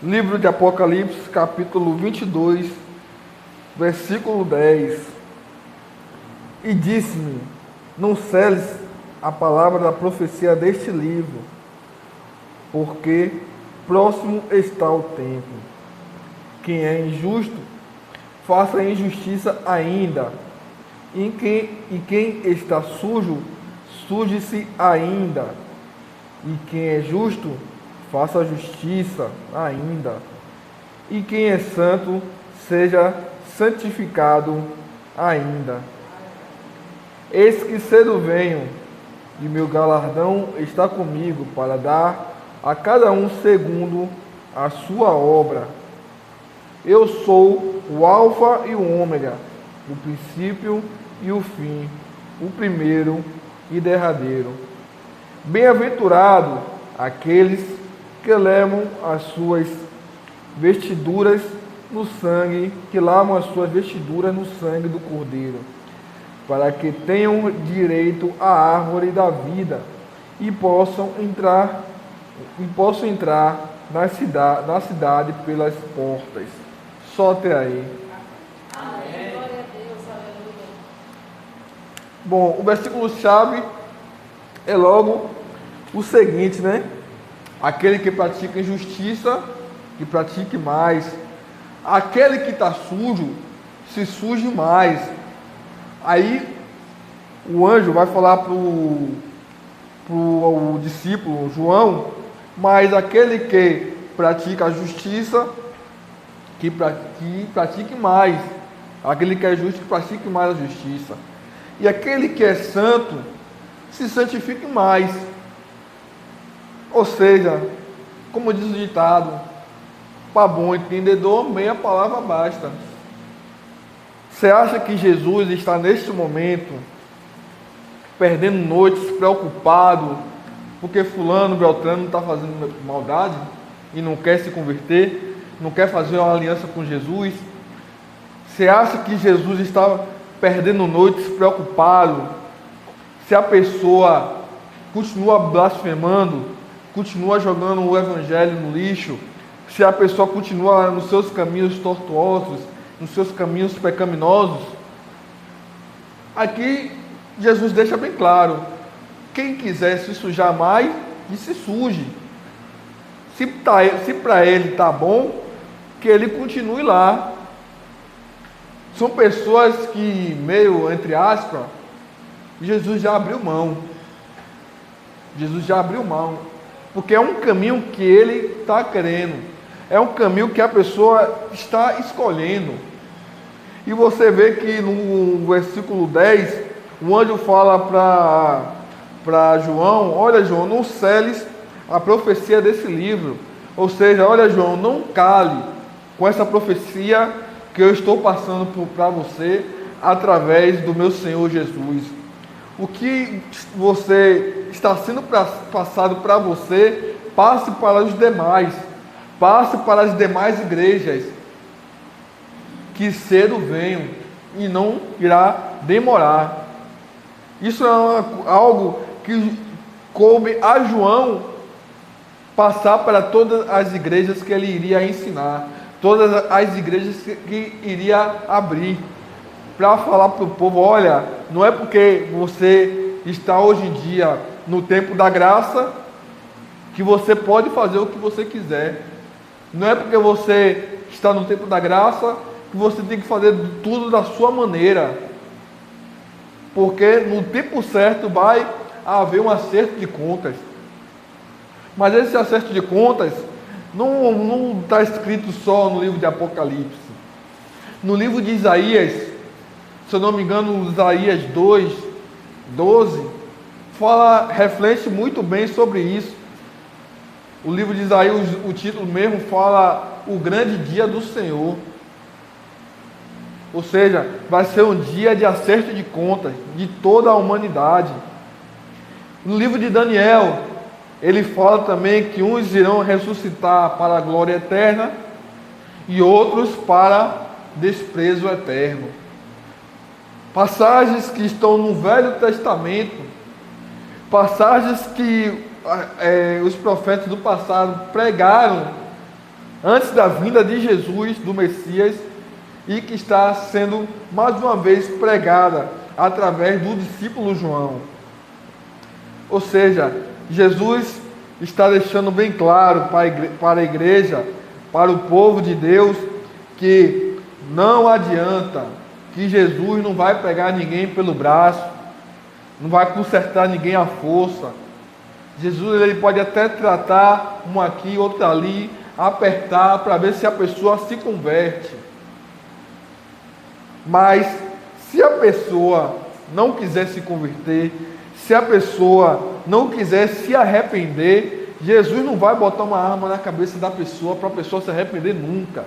Livro de Apocalipse, capítulo 22, versículo 10. E disse-me: não seles a palavra da profecia deste livro, porque próximo está o tempo. Quem é injusto, faça injustiça ainda. E quem está sujo, suje-se ainda. E quem é justo, faça justiça ainda. E quem é santo, seja santificado ainda. Eis que cedo venho, e meu galardão está comigo, para dar a cada um segundo a sua obra. Eu sou o Alfa e o Ômega, o princípio e o fim, o primeiro e derradeiro. Bem-aventurado aqueles que levam as suas vestiduras no sangue, que lavam as suas vestiduras no sangue do Cordeiro, para que tenham direito à árvore da vida e possam entrar na cidade pelas portas. Só até aí. Amém. Glória a Deus, aleluia. Bom, o versículo-chave é logo o seguinte, né? Aquele que pratica injustiça, que pratique mais. Aquele que está sujo, se suje mais. Aí o anjo vai falar para o discípulo João, mas aquele que pratica a justiça, que pratique mais. Aquele que é justo, que pratique mais a justiça. E aquele que é santo, se santifique mais. Ou seja, como diz o ditado, para bom entendedor, meia palavra basta. Você acha que Jesus está neste momento perdendo noites, preocupado, porque fulano, Beltrano está fazendo maldade e não quer se converter, não quer fazer uma aliança com Jesus? Você acha que Jesus está perdendo noites, preocupado, se a pessoa continua blasfemando, continua jogando o evangelho no lixo, se a pessoa continua nos seus caminhos tortuosos, nos seus caminhos pecaminosos? Aqui Jesus deixa bem claro: quem quiser se sujar mais, que se suje. Se para ele está bom, que ele continue lá. São pessoas que, meio entre aspas, Jesus já abriu mão. Jesus já abriu mão. Porque é um caminho que ele está querendo. É um caminho que a pessoa está escolhendo. E você vê que no versículo 10, o anjo fala para João: olha, João, não seles a profecia desse livro. Ou seja, olha, João, não cale com essa profecia que eu estou passando para você através do meu Senhor Jesus. O que você está sendo passado para você, passe para os demais. Passe para as demais igrejas, que cedo venham e não irá demorar. Isso é algo que coube a João passar para todas as igrejas que ele iria ensinar, todas as igrejas que iria abrir, para falar para o povo: olha, não é porque você está hoje em dia no tempo da graça que você pode fazer o que você quiser. Não é porque você está no tempo da graça que você tem que fazer tudo da sua maneira. Porque no tempo certo vai haver um acerto de contas. Mas esse acerto de contas não está escrito só no livro de Apocalipse. No livro de Isaías, se eu não me engano, Isaías 2:12, reflete muito bem sobre isso. O livro de Isaías, o título mesmo fala: o grande dia do Senhor. Ou seja, vai ser um dia de acerto de contas de toda a humanidade. No livro de Daniel, ele fala também que uns irão ressuscitar para a glória eterna e outros para desprezo eterno. Passagens que estão no Velho Testamento, passagens que os profetas do passado pregaram antes da vinda de Jesus, do Messias, e que está sendo mais uma vez pregada através do discípulo João. Ou seja, Jesus está deixando bem claro para a igreja, para o povo de Deus, que não adianta, que Jesus não vai pegar ninguém pelo braço, não vai consertar ninguém à força. Jesus, ele pode até tratar um aqui, outro ali, apertar para ver se a pessoa se converte. Mas se a pessoa não quiser se converter, se a pessoa não quiser se arrepender, Jesus não vai botar uma arma na cabeça da pessoa para a pessoa se arrepender nunca.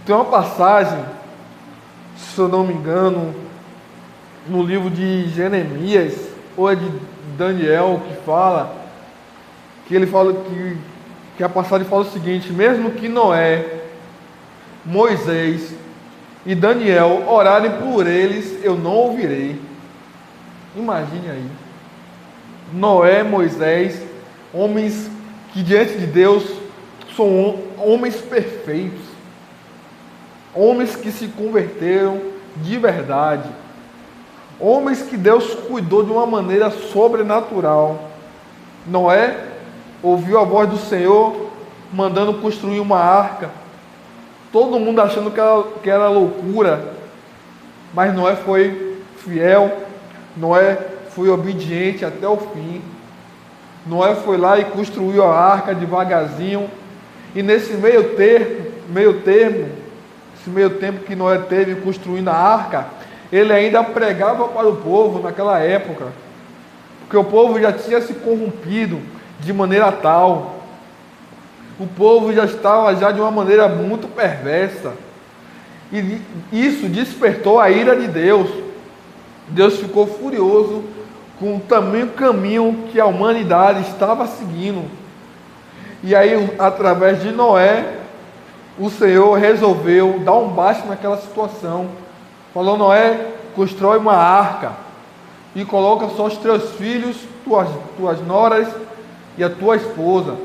Tem uma passagem, se eu não me engano, no livro de Jeremias, ou é de Daniel, que ele fala que a passagem fala o seguinte: mesmo que Noé, Moisés e Daniel orarem por eles, eu não ouvirei. Imagine aí, Noé, Moisés, homens que diante de Deus são homens perfeitos, homens que se converteram de verdade, homens que Deus cuidou de uma maneira sobrenatural. Noé ouviu a voz do Senhor mandando construir uma arca, todo mundo achando que era loucura, mas Noé foi fiel, Noé foi obediente até o fim. Noé foi lá e construiu a arca devagarzinho, e nesse meio tempo que Noé teve construindo a arca, ele ainda pregava para o povo naquela época, porque o povo já tinha se corrompido de maneira tal, o povo já estava de uma maneira muito perversa, e isso despertou a ira de Deus. Deus ficou furioso com o tamanho caminho que a humanidade estava seguindo, e aí através de Noé, o Senhor resolveu dar um basta naquela situação. Falou: Noé, constrói uma arca e coloca só os teus filhos, tuas noras e a tua esposa,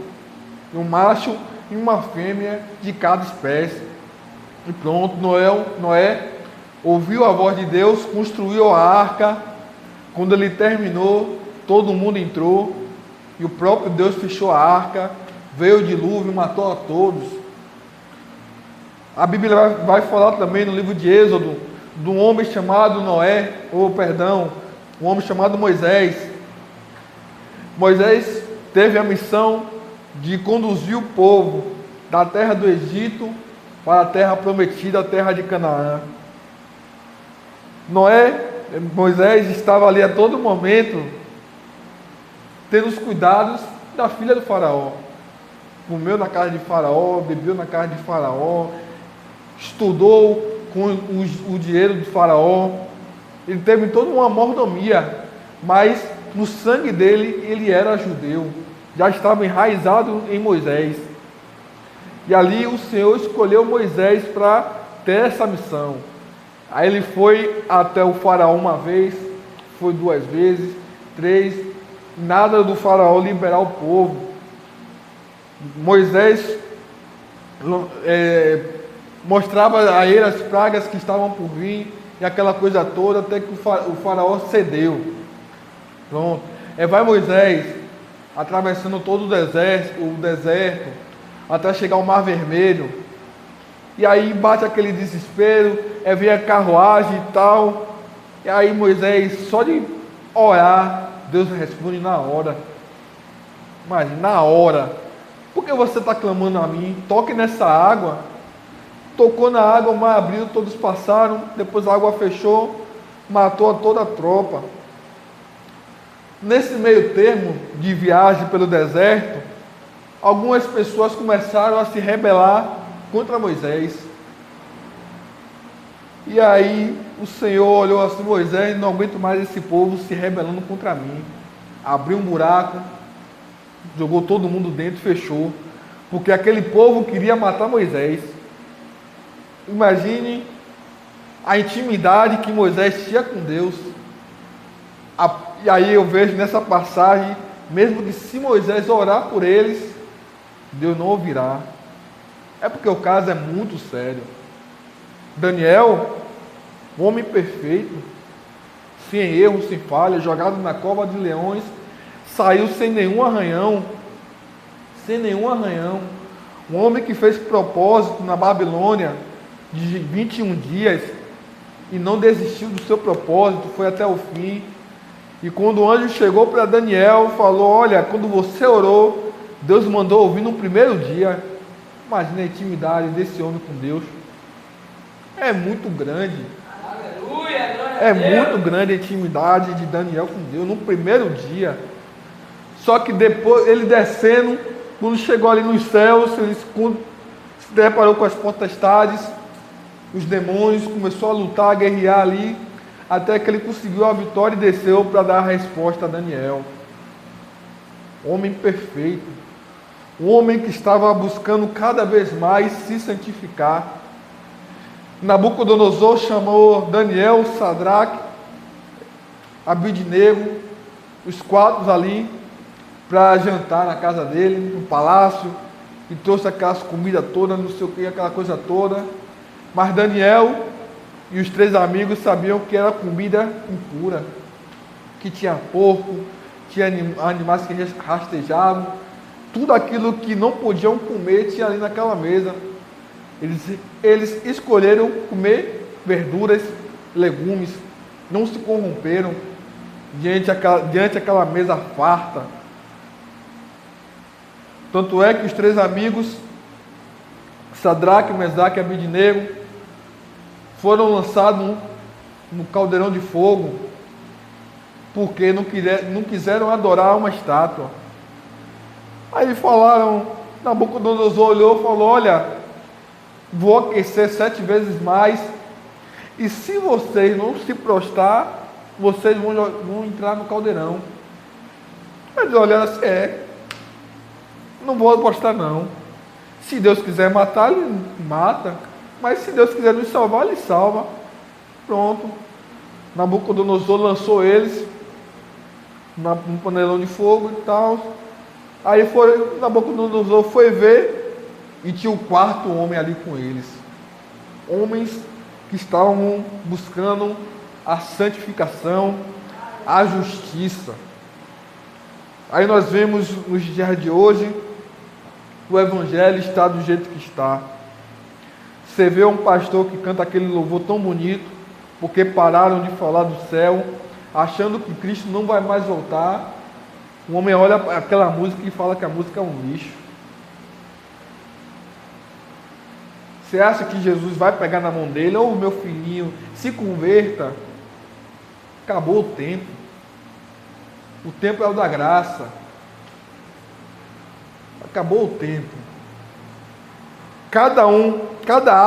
um macho e uma fêmea de cada espécie. E pronto, Noé ouviu a voz de Deus, construiu a arca. Quando ele terminou, todo mundo entrou, e o próprio Deus fechou a arca, veio o dilúvio, matou a todos. A Bíblia vai falar também no livro de Êxodo, de um homem chamado um homem chamado Moisés. Moisés teve a missão de conduzir o povo da terra do Egito para a terra prometida, a terra de Canaã. Moisés estava ali a todo momento tendo os cuidados da filha do faraó. Comeu na casa de faraó, bebeu na casa de faraó, estudou com o dinheiro do faraó. Ele teve toda uma mordomia, mas no sangue dele ele era judeu, já estava enraizado em Moisés. E ali o Senhor escolheu Moisés para ter essa missão. Aí ele foi até o faraó uma vez, foi 2 vezes, 3, nada do faraó liberar o povo. Moisés mostrava a ele as pragas que estavam por vir, e aquela coisa toda, até que o faraó cedeu. Pronto. Vai Moisés atravessando todo o deserto, até chegar ao Mar Vermelho. E aí bate aquele desespero, vem a carruagem e tal. E aí Moisés, só de orar, Deus responde na hora. Mas na hora. Por que você está clamando a mim? Toque nessa água. Tocou na água, o mar abriu, todos passaram. Depois a água fechou, matou toda a tropa. Nesse meio termo de viagem pelo deserto, algumas pessoas começaram a se rebelar contra Moisés. E aí o Senhor olhou assim: Moisés, não aguento mais esse povo se rebelando contra mim. Abriu um buraco, jogou todo mundo dentro, fechou, porque aquele povo queria matar Moisés. Imagine a intimidade que Moisés tinha com Deus. E aí eu vejo nessa passagem, mesmo que se Moisés orar por eles, Deus não ouvirá. É porque o caso é muito sério. Daniel, um homem perfeito, sem erro, sem falha, jogado na cova de leões, saiu sem nenhum arranhão. Sem nenhum arranhão. Um homem que fez propósito na Babilônia de 21 dias e não desistiu do seu propósito, foi até o fim. E quando o anjo chegou para Daniel, falou: olha, quando você orou, Deus mandou ouvir no primeiro dia. Imagina a intimidade desse homem com Deus. É muito grande. Aleluia, glória É a Deus. muito grande a intimidade de Daniel com Deus no primeiro dia. Só que depois, ele descendo, quando chegou ali nos céus, ele se deparou com as potestades, os demônios, começou a lutar, a guerrear ali, até que ele conseguiu a vitória e desceu para dar a resposta a Daniel. Homem perfeito, um homem que estava buscando cada vez mais se santificar. Nabucodonosor chamou Daniel, Sadraque, Abidnego, os quatro ali, para jantar na casa dele, no palácio, e trouxe aquelas comidas todas, não sei o que, aquela coisa toda. Mas Daniel e os três amigos sabiam que era comida impura, que tinha porco, tinha animais que rastejavam, tudo aquilo que não podiam comer tinha ali naquela mesa. Eles escolheram comer verduras, legumes, não se corromperam diante daquela mesa farta. Tanto é que os três amigos, Sadraque, Mesaque e Abidnego, foram lançados no caldeirão de fogo, porque não quiseram adorar uma estátua. Aí falaram, Nabucodonosor olhou e falou: olha, vou aquecer 7 vezes mais, e se vocês não se prostrar, vocês vão entrar no caldeirão. Eles olharam assim: não vou apostar não. Se Deus quiser matar, Ele mata. Mas se Deus quiser nos salvar, Ele salva. Pronto. Nabucodonosor lançou eles num panelão de fogo e tal. Aí Nabucodonosor foi ver e tinha o quarto homem ali com eles. Homens que estavam buscando a santificação, a justiça. Aí nós vemos nos dias de hoje, o Evangelho está do jeito que está. Você vê um pastor que canta aquele louvor tão bonito, porque pararam de falar do céu, achando que Cristo não vai mais voltar. O homem olha para aquela música e fala que a música é um lixo. Você acha que Jesus vai pegar na mão dele? Ô, meu filhinho, se converta. Acabou o tempo. O tempo é o da graça. Acabou o tempo. Cada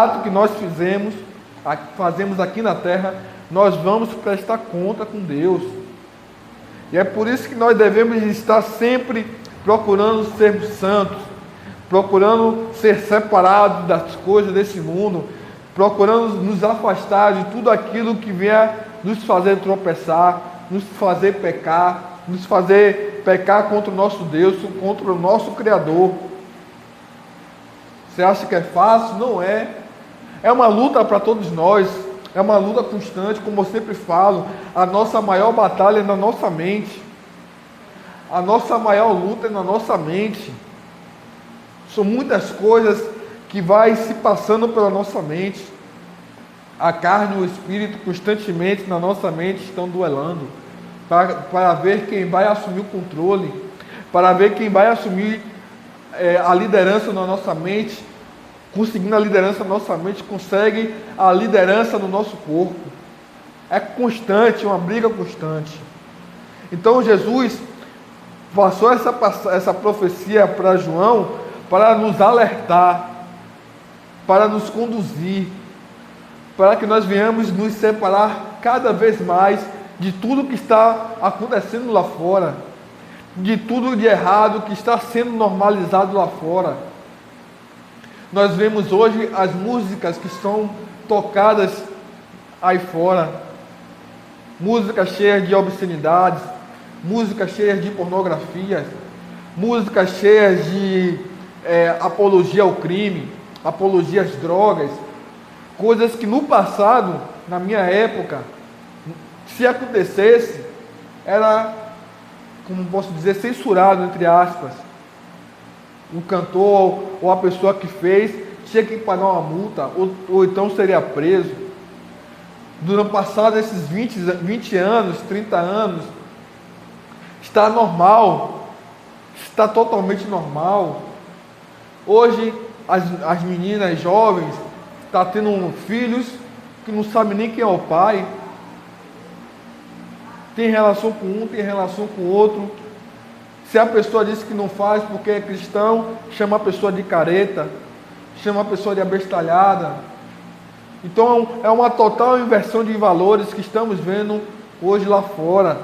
ato que nós fazemos aqui na terra, nós vamos prestar conta com Deus. E é por isso que nós devemos estar sempre procurando ser santos, procurando ser separados das coisas desse mundo, procurando nos afastar de tudo aquilo que venha nos fazer tropeçar, nos fazer pecar contra o nosso Deus, contra o nosso Criador. Você acha que é fácil? Não é. É uma luta para todos nós, é uma luta constante, como eu sempre falo. A nossa maior batalha é na nossa mente. A nossa maior luta é na nossa mente. São muitas coisas que vai se passando pela nossa mente. A carne e o espírito constantemente na nossa mente estão duelando para ver quem vai assumir o controle, para ver quem vai assumir a liderança na nossa mente. Conseguindo a liderança na nossa mente, consegue a liderança no nosso corpo. É constante, uma briga constante. Então Jesus passou essa profecia para João, para nos alertar, para nos conduzir, para que nós venhamos nos separar cada vez mais de tudo que está acontecendo lá fora, de tudo de errado que está sendo normalizado lá fora. Nós vemos hoje as músicas que são tocadas aí fora, músicas cheias de obscenidades, músicas cheias de pornografia, músicas cheias apologia ao crime, apologia às drogas, coisas que no passado, na minha época, se acontecesse, era, como posso dizer, censurado, entre aspas. O cantor ou a pessoa que fez tinha que pagar uma multa, ou então seria preso. Durante passado esses 20 anos, 30 anos, está normal, está totalmente normal. Hoje, as meninas jovens estão tendo filhos que não sabem nem quem é o pai. Tem relação com um, tem relação com o outro. Se a pessoa diz que não faz porque é cristão, chama a pessoa de careta, chama a pessoa de abestalhada. Então é uma total inversão de valores que estamos vendo hoje lá fora.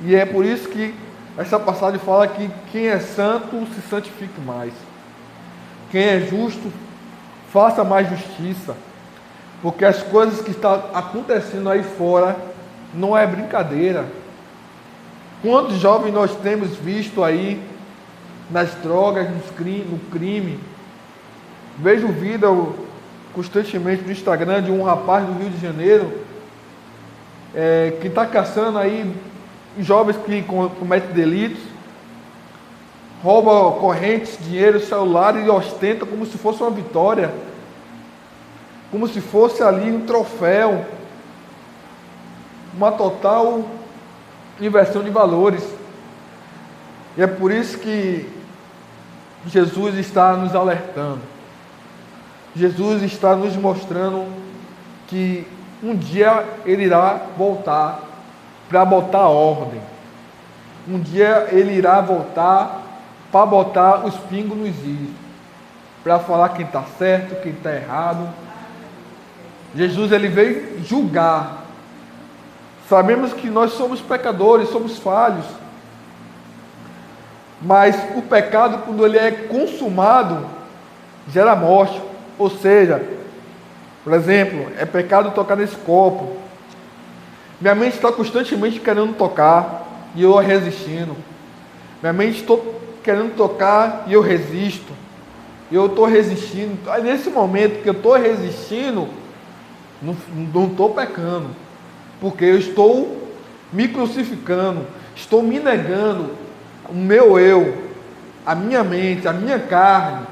E é por isso que essa passagem fala que quem é santo se santifique mais. Quem é justo, faça mais justiça. Porque as coisas que estão acontecendo aí fora não é brincadeira. Quantos jovens nós temos visto aí nas drogas, no crime? Vejo vídeo constantemente no Instagram de um rapaz do Rio de Janeiro que está caçando aí jovens que cometem delitos, rouba correntes, dinheiro, celular e ostenta como se fosse uma vitória, como se fosse ali um troféu. Uma total inversão de valores. E é por isso que Jesus está nos alertando. Jesus está nos mostrando que um dia Ele irá voltar para botar ordem. Um dia Ele irá voltar para botar os pingos nos is, para falar quem está certo, quem está errado. Jesus, Ele veio julgar. Sabemos que nós somos pecadores, somos falhos. Mas o pecado, quando ele é consumado, gera morte. Ou seja, por exemplo, é pecado tocar nesse copo. Minha mente está constantemente querendo tocar e eu resistindo. Minha mente está querendo tocar e eu resisto. E eu estou resistindo. Aí, nesse momento que eu estou resistindo, não estou pecando. Porque eu estou me crucificando, estou me negando, o meu eu, a minha mente, a minha carne,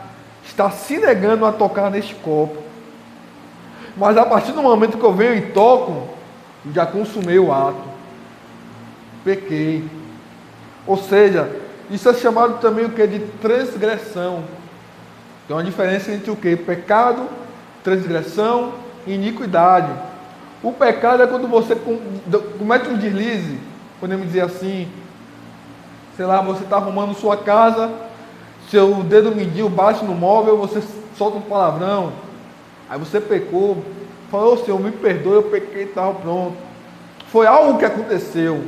está se negando a tocar neste copo. Mas a partir do momento que eu venho e toco, eu já consumei o ato, pequei. Ou seja, isso é chamado também o que? De transgressão. Tem uma diferença entre o que? Pecado, transgressão e iniquidade. O pecado é quando você comete um deslize, podemos dizer assim, sei lá, você está arrumando sua casa, seu dedo mindinho bate no móvel, você solta um palavrão, aí você pecou, falou: Senhor, me perdoe, eu pequei e tal, pronto. Foi algo que aconteceu.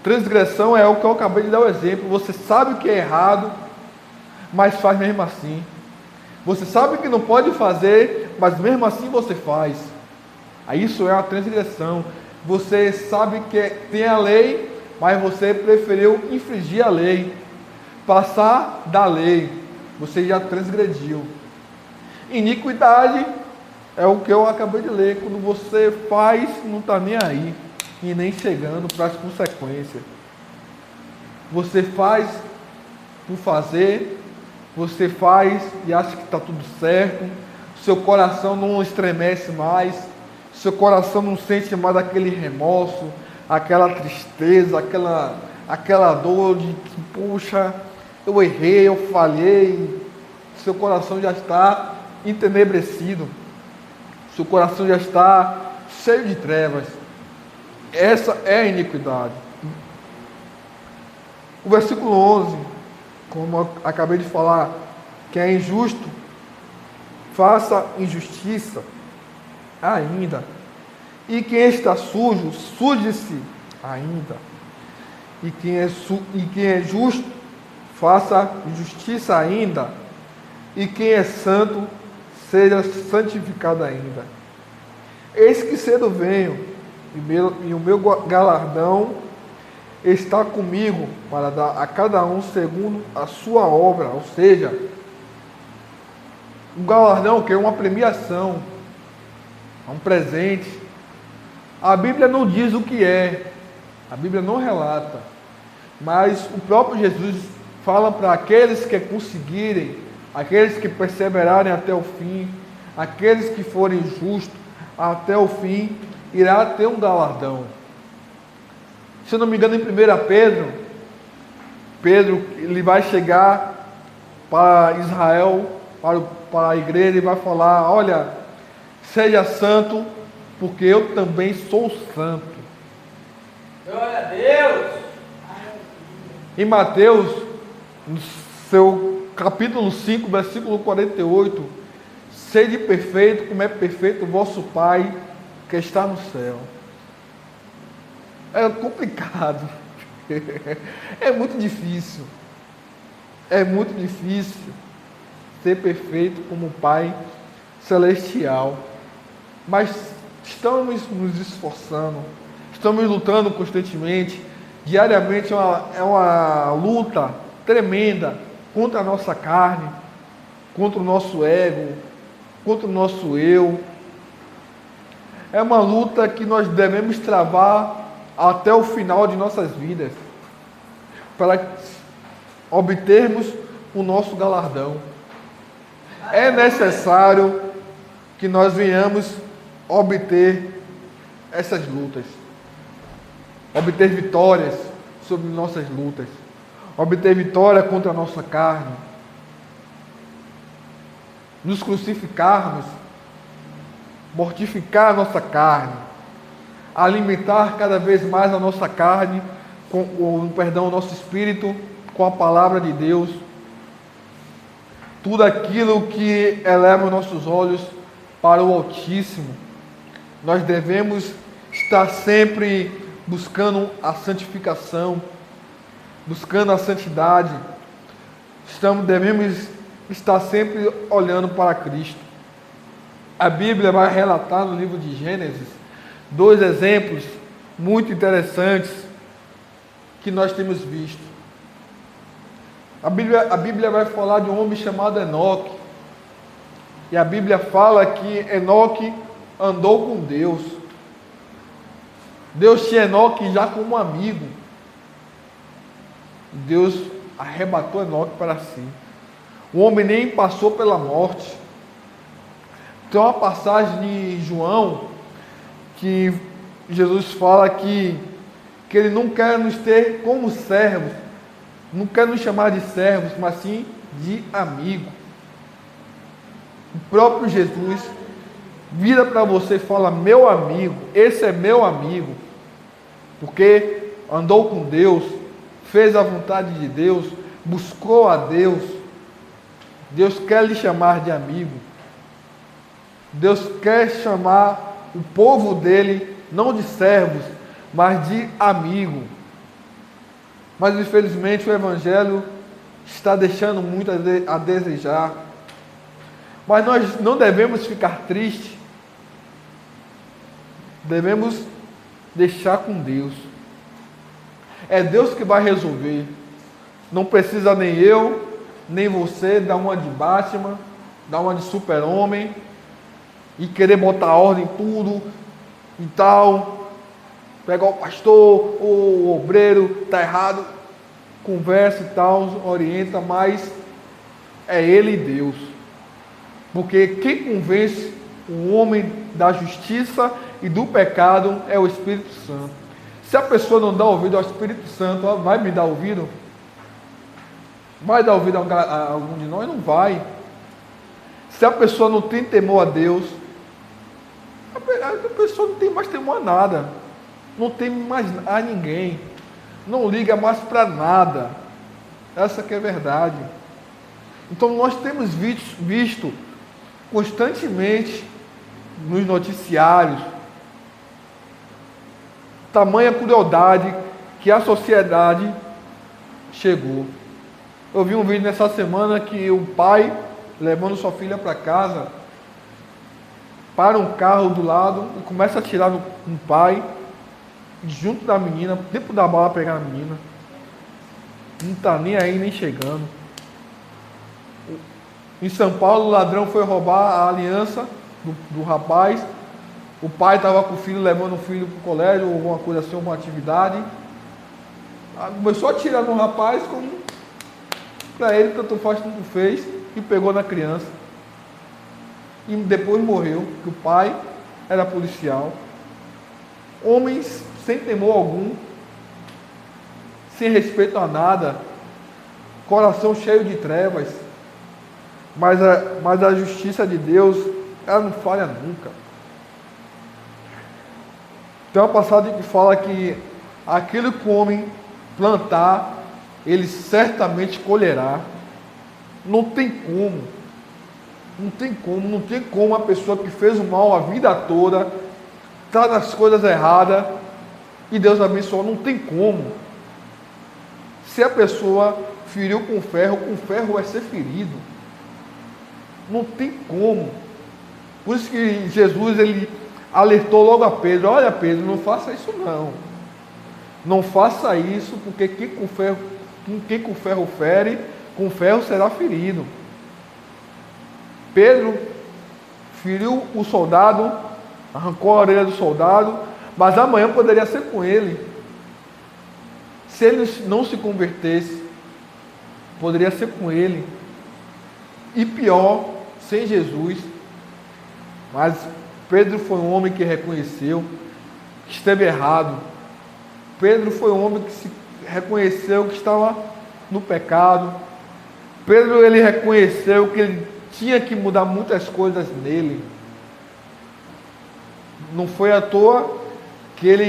Transgressão é o que eu acabei de dar o exemplo. Você sabe que é errado, mas faz mesmo assim. Você sabe que não pode fazer, mas mesmo assim você faz. Aí isso é uma transgressão. Você sabe que tem a lei, mas você preferiu infringir a lei, passar da lei. Você já transgrediu. Iniquidade é o que eu acabei de ler. Quando você faz, não está nem aí e nem chegando para as consequências. Você faz por fazer, você faz e acha que está tudo certo. Seu coração não estremece mais. Seu coração não sente mais aquele remorso, aquela tristeza, aquela dor de que, puxa, eu errei, eu falhei. Seu coração já está entenebrecido. Seu coração já está cheio de trevas. Essa é a iniquidade. O versículo 11, como eu acabei de falar, que é injusto, faça injustiça ainda. E quem está sujo, suje-se ainda. E quem é justo, faça justiça ainda. E quem é santo, seja santificado ainda. Eis que cedo venho, e o meu galardão está comigo para dar a cada um segundo a sua obra, ou seja, um galardão que é uma premiação, é um presente. A Bíblia não diz o que é, a Bíblia não relata, mas o próprio Jesus fala para aqueles que conseguirem, aqueles que perseverarem até o fim, aqueles que forem justos até o fim, irá ter um galardão. Se eu não me engano, em 1 Pedro ele vai chegar para Israel, para a igreja, e vai falar: olha, seja santo, porque eu também sou santo. Glória a Deus! Em Mateus, no seu capítulo 5, versículo 48, sede perfeito, como é perfeito o vosso Pai que está no céu. É complicado. É muito difícil. É muito difícil ser perfeito como o Pai celestial. Mas estamos nos esforçando, estamos lutando constantemente. Diariamente é uma luta tremenda contra a nossa carne, contra o nosso ego, contra o nosso eu. É uma luta que nós devemos travar até o final de nossas vidas, para obtermos o nosso galardão. É necessário que nós venhamos obter essas lutas, obter vitórias sobre nossas lutas, obter vitória contra a nossa carne, nos crucificarmos, mortificar a nossa carne, alimentar cada vez mais a nossa carne, o nosso espírito com a palavra de Deus. Tudo aquilo que eleva os nossos olhos para o Altíssimo. Nós devemos estar sempre buscando a santificação, buscando a santidade. Devemos estar sempre olhando para Cristo. A Bíblia vai relatar no livro de Gênesis 2 exemplos muito interessantes que nós temos visto. A Bíblia vai falar de um homem chamado Enoque. E a Bíblia fala que Enoque andou com Deus. Deus tinha Enoque já como amigo. Deus arrebatou Enoque para si. O homem nem passou pela morte. Tem uma passagem de João que Jesus fala que ele não quer nos ter como servos, não quer nos chamar de servos, mas sim de amigo. O próprio Jesus vira para você e fala: meu amigo, esse é meu amigo, porque andou com Deus, fez a vontade de Deus, buscou a Deus. Deus quer lhe chamar de amigo. Deus quer chamar o povo dele, não de servos, mas de amigo. Mas infelizmente o Evangelho está deixando muito a desejar. Mas nós não devemos ficar tristes. Devemos deixar com Deus. É Deus que vai resolver. Não precisa nem eu, nem você dar uma de Batman, dar uma de super-homem e querer botar ordem em tudo e tal. Pegar o pastor, o obreiro, está errado, conversa e tal, orienta, mas é Ele e Deus. Porque quem convence o homem da justiça e do pecado é o Espírito Santo. Se a pessoa não dá ouvido ao Espírito Santo, vai me dar ouvido? Vai dar ouvido a algum de nós? Não vai. Se a pessoa não tem temor a Deus, a pessoa não tem mais temor a nada. Não tem mais a ninguém. Não liga mais para nada. Essa que é a verdade. Então nós temos visto constantemente nos noticiários tamanha crueldade que a sociedade chegou. Eu vi um vídeo nessa semana que o pai, levando sua filha para casa, para um carro do lado e começa a atirar no pai, junto da menina, tempo da bala pegar a menina. Não está nem aí, nem chegando. Em São Paulo, o ladrão foi roubar a aliança do rapaz. O pai estava com o filho, levando o filho para o colégio, ou alguma coisa assim, uma atividade. Começou a atirar no rapaz, como para ele, tanto faz, tanto fez, e pegou na criança. E depois morreu, porque o pai era policial. Homens sem temor algum, sem respeito a nada, coração cheio de trevas, mas a justiça de Deus, ela não falha nunca. Tem uma passagem que fala que aquilo que o homem plantar, ele certamente colherá. Não tem como a pessoa que fez o mal a vida toda, está nas coisas erradas, e Deus abençoou, não tem como. Se a pessoa feriu com ferro vai ser ferido. Não tem como. Por isso que Jesus, ele alertou logo a Pedro: olha, Pedro, não faça isso não. Não faça isso, porque quem com ferro fere, com ferro será ferido. Pedro feriu o soldado, arrancou a orelha do soldado, mas amanhã poderia ser com ele. Se ele não se convertesse, poderia ser com ele. E pior, sem Jesus. Mas Pedro foi um homem que reconheceu que esteve errado. Pedro foi um homem que se reconheceu que estava no pecado. Pedro, ele reconheceu que ele tinha que mudar muitas coisas nele. Não foi à toa que ele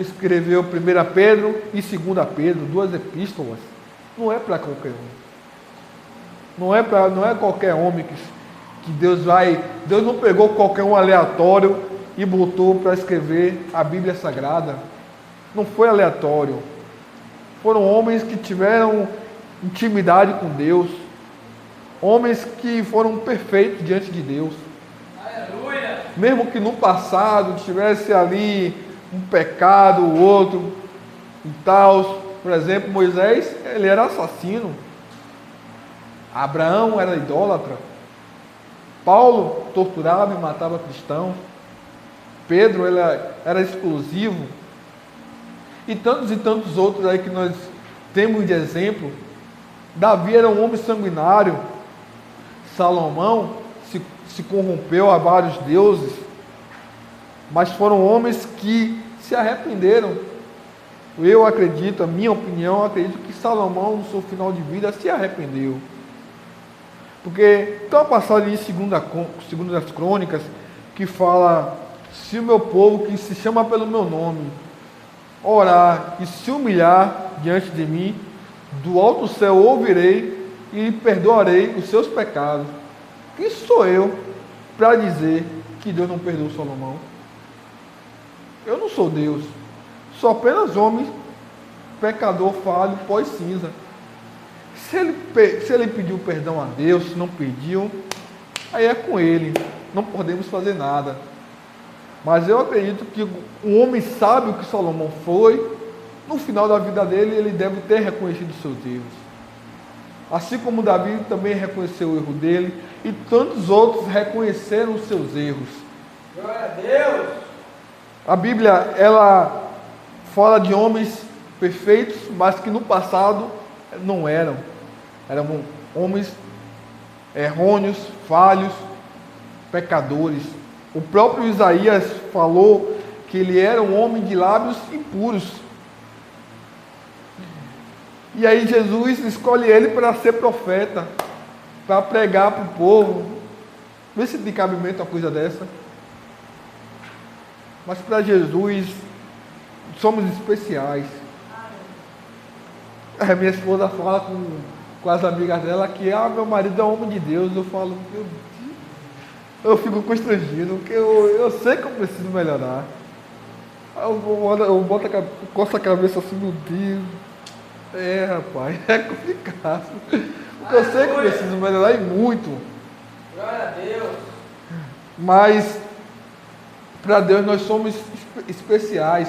escreveu 1 Pedro e 2 Pedro, 2 epístolas. Não é para qualquer um. Não é qualquer homem que Deus não pegou qualquer um aleatório e botou para escrever a Bíblia Sagrada. Não foi aleatório. Foram homens que tiveram intimidade com Deus. Homens que foram perfeitos diante de Deus. Aleluia! Mesmo que no passado tivesse ali um pecado, o outro e tal. Por exemplo, Moisés, ele era assassino. Abraão era idólatra. Paulo torturava e matava cristãos. Pedro, ele era explosivo. E tantos outros aí que nós temos de exemplo. Davi era um homem sanguinário. Salomão se corrompeu a vários deuses. Mas foram homens que se arrependeram. Eu acredito, a minha opinião, eu acredito que Salomão, no seu final de vida, se arrependeu. Porque tem uma passagem em 2 Crônicas que fala: se o meu povo, que se chama pelo meu nome, orar e se humilhar diante de mim, do alto céu ouvirei e perdoarei os seus pecados. Quem sou eu para dizer que Deus não perdoou Salomão? Eu não sou Deus. Sou apenas homem, pecador, falho, pó e cinza. Se ele pediu perdão a Deus, se não pediu, aí é com ele. Não podemos fazer nada. Mas eu acredito que um homem sábio que Salomão foi, no final da vida dele, ele deve ter reconhecido seus erros. Assim como Davi também reconheceu o erro dele, e tantos outros reconheceram os seus erros. Glória a Deus! A Bíblia, ela fala de homens perfeitos, mas que no passado não eram. Eram homens errôneos, falhos, pecadores. O próprio Isaías falou que ele era um homem de lábios impuros. E aí Jesus escolhe ele para ser profeta, para pregar para o povo. Vê se tem cabimento uma coisa dessa. Mas para Jesus, somos especiais. A minha esposa fala com as amigas dela que meu marido é homem de Deus. Eu falo, meu Deus, eu fico constrangido, porque eu sei que eu preciso melhorar. Eu coço a cabeça assim, meu Deus. Rapaz, é complicado. Porque eu sei que eu preciso melhorar e muito. Glória a Deus! Mas para Deus nós somos especiais.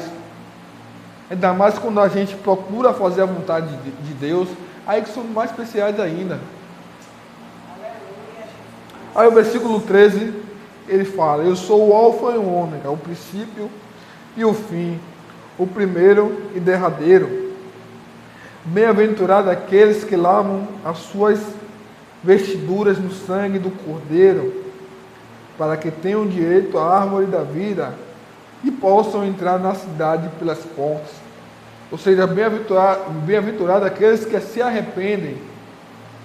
Ainda mais quando a gente procura fazer a vontade de Deus, aí que somos mais especiais ainda. Aí o versículo 13, ele fala: eu sou o alfa e o ômega, o princípio e o fim, o primeiro e derradeiro. Bem-aventurado aqueles que lavam as suas vestiduras no sangue do Cordeiro, para que tenham direito à árvore da vida e possam entrar na cidade pelas portas. Ou seja, bem-aventurado aqueles que se arrependem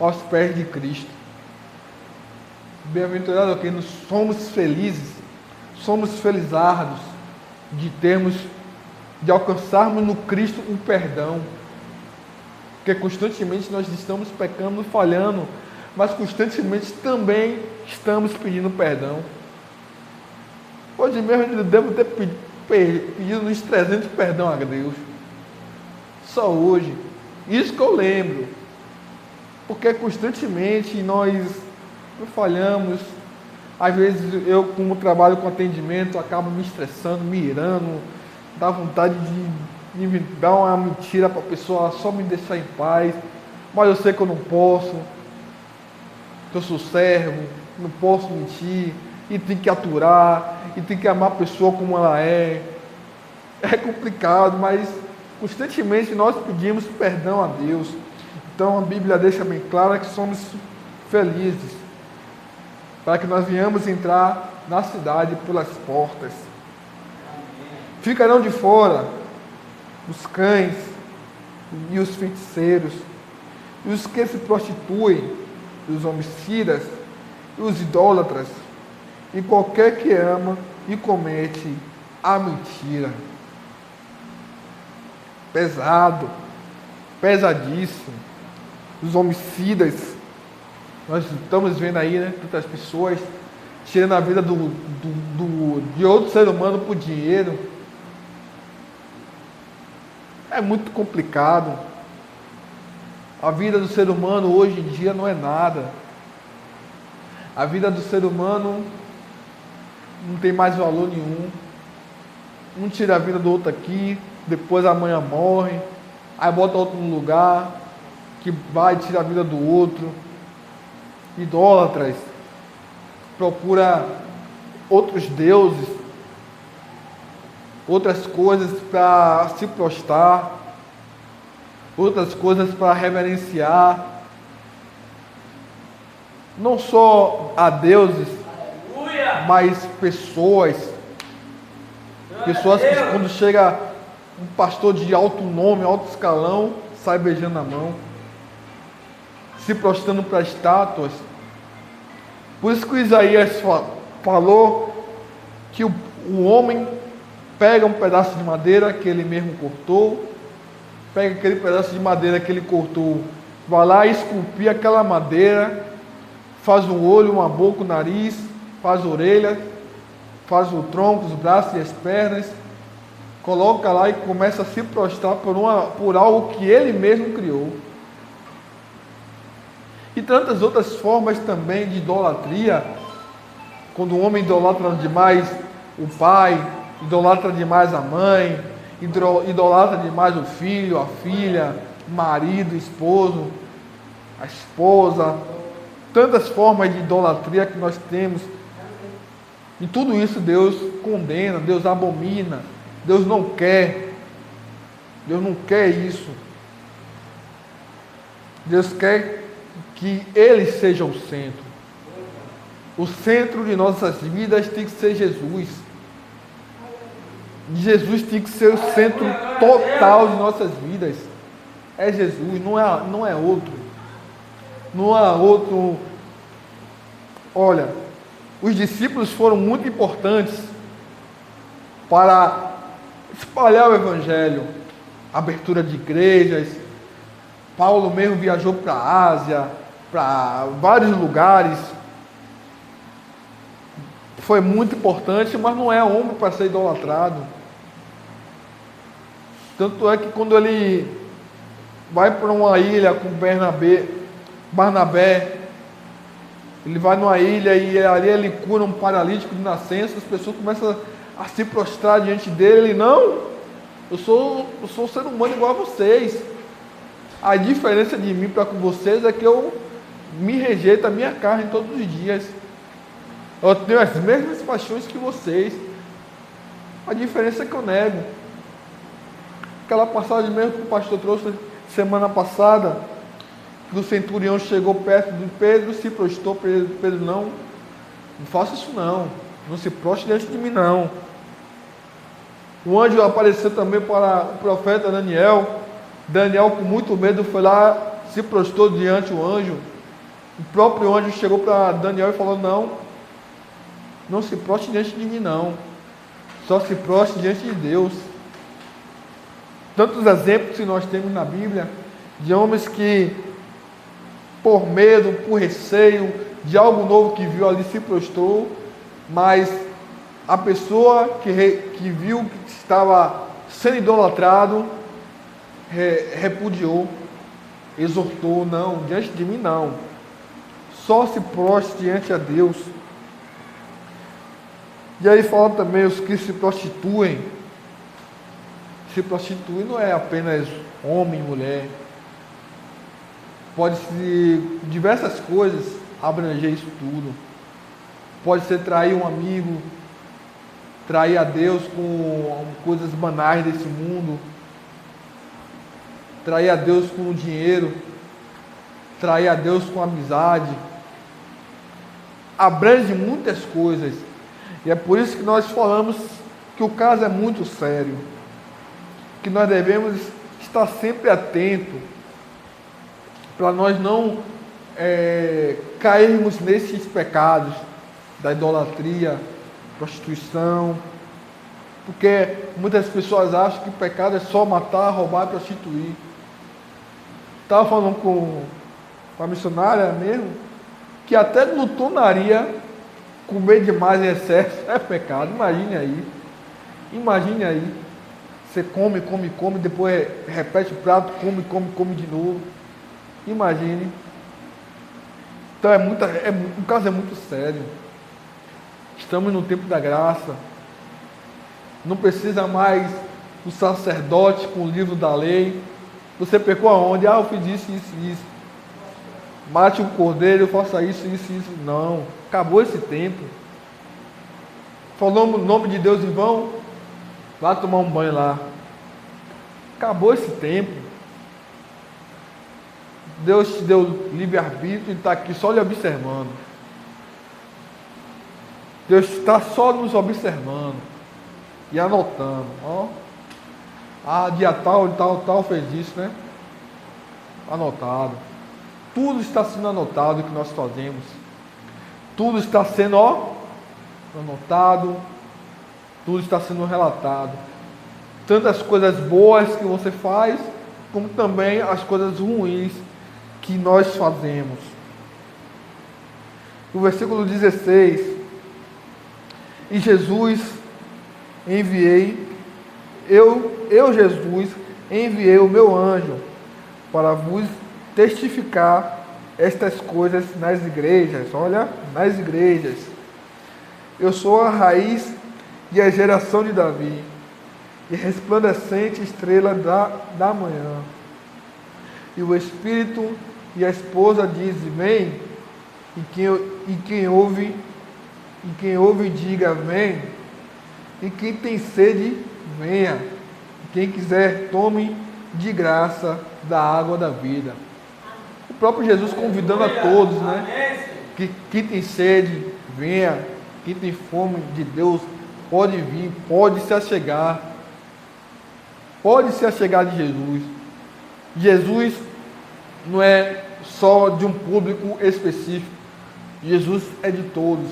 aos pés de Cristo. Bem-aventurado aqueles que somos felizes, somos felizardos de alcançarmos no Cristo o perdão. Porque constantemente nós estamos pecando, falhando, mas constantemente também estamos pedindo perdão. Hoje mesmo eu devo ter pedido uns 300 perdão a Deus. Só hoje. Isso que eu lembro. Porque constantemente nós falhamos. Às vezes eu, como trabalho com atendimento, acabo me estressando, me irando, dá vontade de me dar uma mentira para a pessoa só me deixar em paz. Mas eu sei que eu não posso. Que eu sou servo, não posso mentir, e tem que aturar, e tem que amar a pessoa como ela é. É complicado, mas constantemente nós pedimos perdão a Deus. Então a Bíblia deixa bem clara que somos felizes, para que nós venhamos entrar na cidade pelas portas. Ficarão de fora os cães e os feiticeiros, e os que se prostituem, os homicidas, e os idólatras, e qualquer que ama e comete a mentira. Pesado, pesadíssimo. Os homicidas, nós estamos vendo aí, né, tantas pessoas tirando a vida de outro ser humano por dinheiro. É muito complicado. A vida do ser humano hoje em dia não é nada. A vida do ser humano não tem mais valor nenhum. Um tira a vida do outro aqui, depois amanhã morre, aí bota outro no lugar, que vai tirar a vida do outro. Idólatras, procura outros deuses, outras coisas para se prostrar, outras coisas para reverenciar, não só a deuses, mas pessoas que quando chega um pastor de alto nome, alto escalão, sai beijando a mão, se prostrando para estátuas. Por isso que Isaías falou que o homem pega um pedaço de madeira que ele mesmo cortou, pega aquele pedaço de madeira que ele cortou, vai lá e esculpir aquela madeira, faz um olho, uma boca, o nariz, faz a orelha, faz o tronco, os braços e as pernas, coloca lá e começa a se prostrar por algo que ele mesmo criou. E tantas outras formas também de idolatria, quando o homem idolatra demais o pai, idolatra demais a mãe, idolatra demais o filho, a filha, o marido, o esposo, a esposa, tantas formas de idolatria que nós temos. E tudo isso Deus condena, Deus abomina, Deus não quer isso. Deus quer que Ele seja o centro. O centro de nossas vidas tem que ser Jesus. Jesus tem que ser o centro total de nossas vidas. É Jesus, não é outro. Não há outro. Olha, os discípulos foram muito importantes para espalhar o Evangelho, abertura de igrejas. Paulo mesmo viajou para a Ásia, para vários lugares. Foi muito importante, mas não é homem para ser idolatrado. Tanto é que quando ele vai para uma ilha com Barnabé, ele vai numa ilha e ali ele cura um paralítico de nascença, as pessoas começam a se prostrar diante dele. Ele, não, Eu sou um ser humano igual a vocês. A diferença de mim para com vocês é que eu me rejeito a minha carne todos os dias. Eu tenho as mesmas paixões que vocês. A diferença é que eu nego. Aquela passagem mesmo que o pastor trouxe semana passada, que o centurião chegou perto de Pedro, se prostrou. Pedro, não faça isso não. Não se prostre diante de mim não. O anjo apareceu também para o profeta Daniel. Daniel, com muito medo, foi lá, se prostrou diante do anjo. O próprio anjo chegou para Daniel e falou: não se prostre diante de mim não. Só se prostre diante de Deus. Tantos exemplos que nós temos na Bíblia de homens que, por medo, por receio de algo novo que viu ali, se prostrou, mas a pessoa que viu que estava sendo idolatrado, repudiou, exortou: não, diante de mim não. Só se prostre diante a Deus. E aí fala também os que se prostituem. Se prostituir não é apenas homem e mulher. Pode ser diversas coisas abranger isso tudo. Pode ser trair um amigo, trair a Deus com coisas banais desse mundo, trair a Deus com o dinheiro, trair a Deus com a amizade. Abrange muitas coisas. E é por isso que nós falamos que o caso é muito sério, que nós devemos estar sempre atentos para nós não cairmos nesses pecados da idolatria, prostituição, porque muitas pessoas acham que pecado é só matar, roubar e prostituir. Estava falando com a missionária mesmo, que até glutonaria, comer demais em excesso, é pecado. Imagine aí. Você come, depois repete o prato, come de novo. Imagine. Então o caso é muito sério. Estamos no tempo da graça. Não precisa mais o sacerdote com o livro da lei. Você pecou aonde? Eu fiz isso. Mate um cordeiro, faça isso. Não. Acabou esse tempo. Falou o nome de Deus em vão? Vá tomar um banho lá. Acabou esse tempo. Deus te deu livre-arbítrio e está aqui só lhe observando. Deus está só nos observando e anotando. Dia tal fez isso, né? Anotado. Tudo está sendo anotado que nós fazemos. Tudo está sendo anotado. Tudo está sendo relatado. Tanto as coisas boas que você faz, como também as coisas ruins que nós fazemos. No versículo 16: e Jesus Jesus enviei o meu anjo para vos testificar estas coisas nas igrejas. Olha, nas igrejas. Eu sou a raiz e a geração de Davi, e resplandecente estrela da manhã. E o Espírito e a esposa dizem: vem. E quem ouve diga: vem. E quem tem sede, venha. E quem quiser, tome de graça da água da vida. O próprio Jesus convidando a todos, né? Que quem tem sede, venha. Quem tem fome de Deus, pode vir, pode se achegar. Pode se achegar de Jesus. Jesus não é só de um público específico. Jesus é de todos.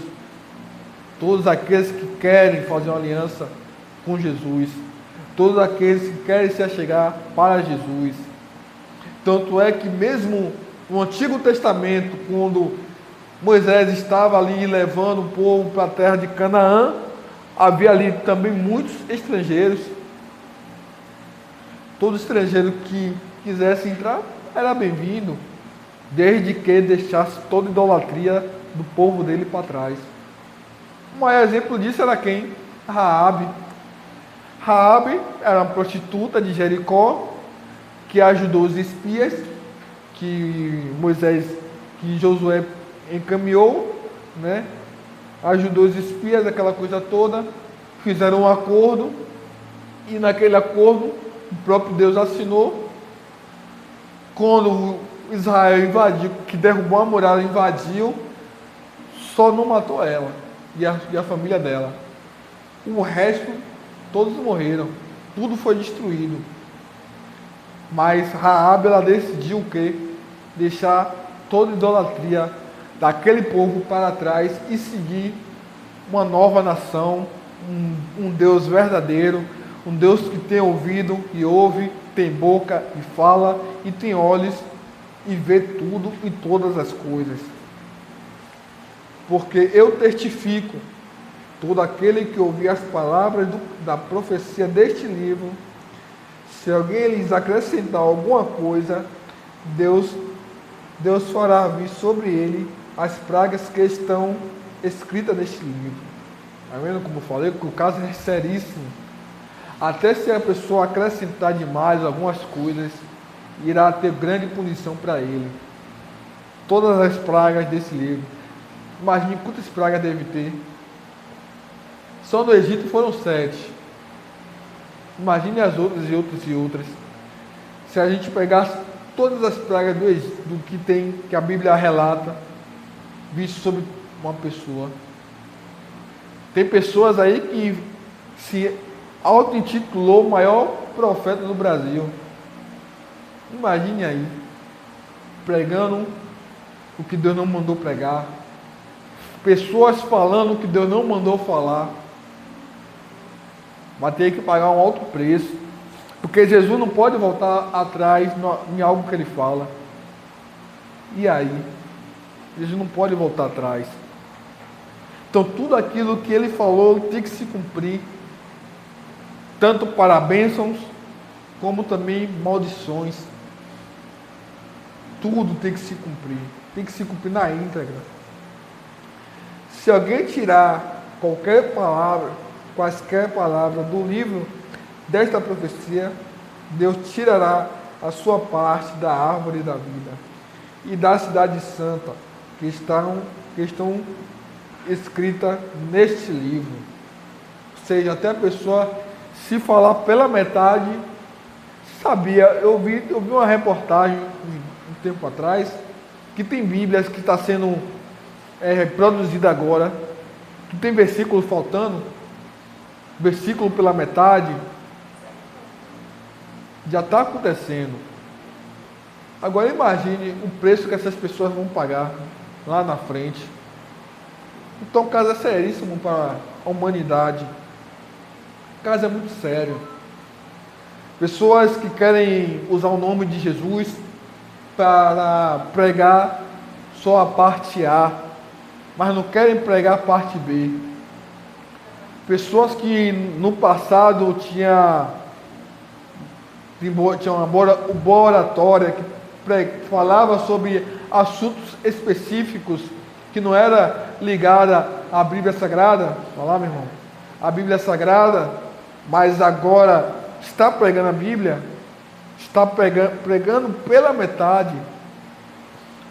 Todos aqueles que querem fazer uma aliança com Jesus. Todos aqueles que querem se achegar para Jesus. Tanto é que mesmo no Antigo Testamento, quando Moisés estava ali levando o povo para a terra de Canaã, havia ali também muitos estrangeiros. Todo estrangeiro que quisesse entrar era bem-vindo, desde que deixasse toda idolatria do povo dele para trás. O maior exemplo disso era quem? Raabe. Raabe era uma prostituta de Jericó, que ajudou os espias que Josué encaminhou, né? Ajudou os espias, aquela coisa toda, fizeram um acordo, e naquele acordo o próprio Deus assinou. Quando Israel invadiu, que derrubou a muralha, invadiu, só não matou ela e a família dela. O resto, todos morreram, tudo foi destruído. Mas Raabe, ela decidiu o quê? Deixar toda a idolatria daquele povo para trás e seguir uma nova nação, um Deus verdadeiro, um Deus que tem ouvido e ouve, tem boca e fala, e tem olhos e vê tudo e todas as coisas. Porque eu testifico, todo aquele que ouvir as palavras da profecia deste livro, se alguém lhes acrescentar alguma coisa, Deus fará vir sobre ele as pragas que estão escritas neste livro. Está vendo como eu falei? Que o caso é seríssimo. Até se a pessoa acrescentar demais algumas coisas, irá ter grande punição para ele. Todas as pragas desse livro. Imagine quantas pragas deve ter. Só no Egito foram 7. Imagine as outras e outras e outras. Se a gente pegasse todas as pragas do Egito, que a Bíblia relata, visto sobre uma pessoa. Tem pessoas aí que se auto-intitulou o maior profeta do Brasil. Imagine aí, pregando o que Deus não mandou pregar. Pessoas falando o que Deus não mandou falar. Vai ter que pagar um alto preço. Porque Jesus não pode voltar atrás em algo que ele fala. E aí? Jesus não pode voltar atrás. Então tudo aquilo que ele falou tem que se cumprir. Tanto para bênçãos, como também maldições. Tudo tem que se cumprir. Tem que se cumprir na íntegra. Se alguém tirar qualquer palavra, quaisquer palavras do livro desta profecia, Deus tirará a sua parte da árvore da vida e da cidade santa que estão escritas neste livro. Ou seja, até a pessoa, se falar pela metade, sabia. Eu vi uma reportagem um tempo atrás, que tem Bíblias que está sendo produzida agora, que tem versículos faltando, versículo pela metade. Já está acontecendo. Agora imagine o preço que essas pessoas vão pagar lá na frente. Então o caso é seríssimo para a humanidade. O caso é muito sério. Pessoas que querem usar o nome de Jesus para pregar só a parte A, mas não querem pregar a parte B. Pessoas que no passado tinha uma boa oratória, que falava sobre assuntos específicos, que não era ligada à Bíblia Sagrada, falar, meu irmão, a Bíblia Sagrada, mas agora está pregando a Bíblia, está pregando pela metade,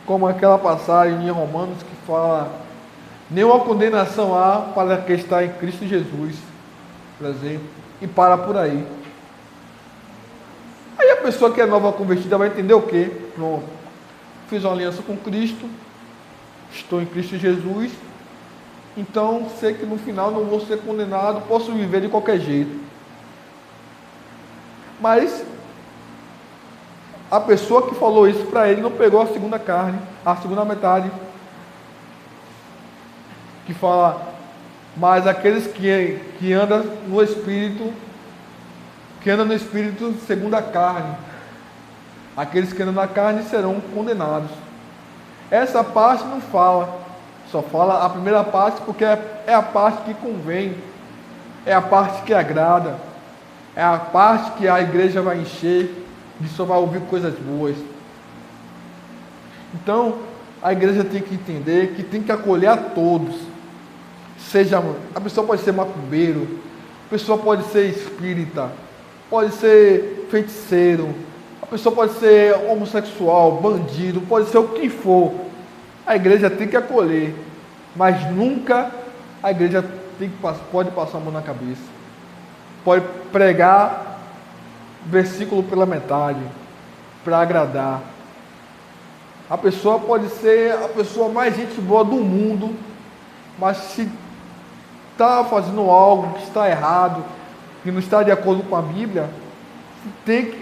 como aquela passagem em Romanos que fala: nenhuma condenação há para quem está em Cristo Jesus, por exemplo, e para por aí. Aí a pessoa que é nova convertida vai entender o quê? Pronto, fiz uma aliança com Cristo, estou em Cristo Jesus, então sei que no final não vou ser condenado, posso viver de qualquer jeito. Mas a pessoa que falou isso para ele não pegou a segunda carne, a segunda metade, que fala: mas aqueles que andam no Espírito, segundo a carne, aqueles que andam na carne serão condenados. Essa parte não fala, só fala a primeira parte, porque é a parte que convém, é a parte que agrada, é a parte que a igreja vai encher e só vai ouvir coisas boas. Então a igreja tem que entender que tem que acolher a todos. Seja, a pessoa pode ser macumbeiro, A pessoa pode ser espírita, pode ser feiticeiro, a pessoa pode ser homossexual, bandido, pode ser o que for. A igreja tem que acolher, mas nunca a igreja pode passar a mão na cabeça. Pode pregar versículo pela metade, para agradar. A pessoa pode ser a pessoa mais gente boa do mundo, mas se está fazendo algo que está errado, que não está de acordo com a Bíblia,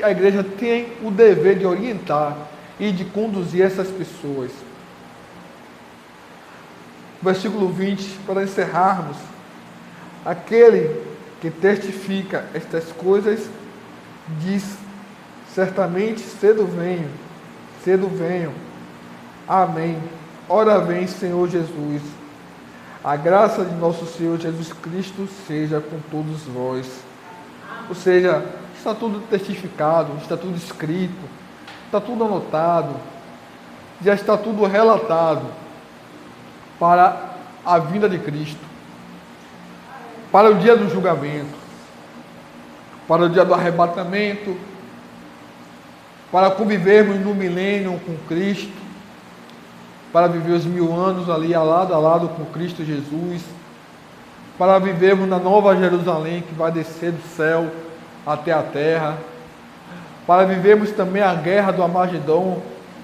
a igreja tem o dever de orientar e de conduzir essas pessoas. Versículo 20, para encerrarmos: aquele que testifica estas coisas diz: certamente cedo venho. Amém. Ora vem, Senhor Jesus. A graça de nosso Senhor Jesus Cristo seja com todos vós. Ou seja, está tudo testificado, está tudo escrito, está tudo anotado, já está tudo relatado para a vinda de Cristo, para o dia do julgamento, para o dia do arrebatamento, para convivermos no milênio com Cristo, para viver os 1000 anos ali a lado com Cristo Jesus, para vivermos na nova Jerusalém que vai descer do céu até a terra, para vivermos também a guerra do Armagedon,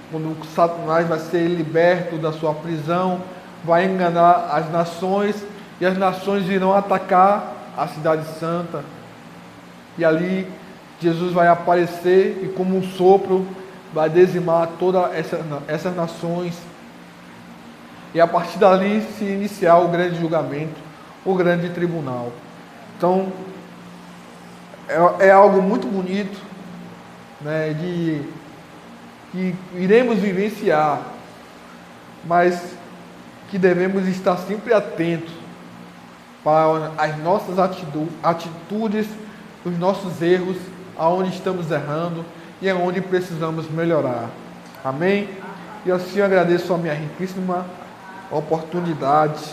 quando Satanás vai ser liberto da sua prisão, vai enganar as nações, e as nações irão atacar a cidade santa, e ali Jesus vai aparecer e como um sopro vai dizimar todas essas nações, e a partir dali se iniciar o grande julgamento, o grande tribunal. Então é algo muito bonito, né, que iremos vivenciar, mas que devemos estar sempre atentos para as nossas atitudes, os nossos erros, aonde estamos errando e aonde precisamos melhorar. Amém? E assim eu agradeço a minha riquíssima oportunidade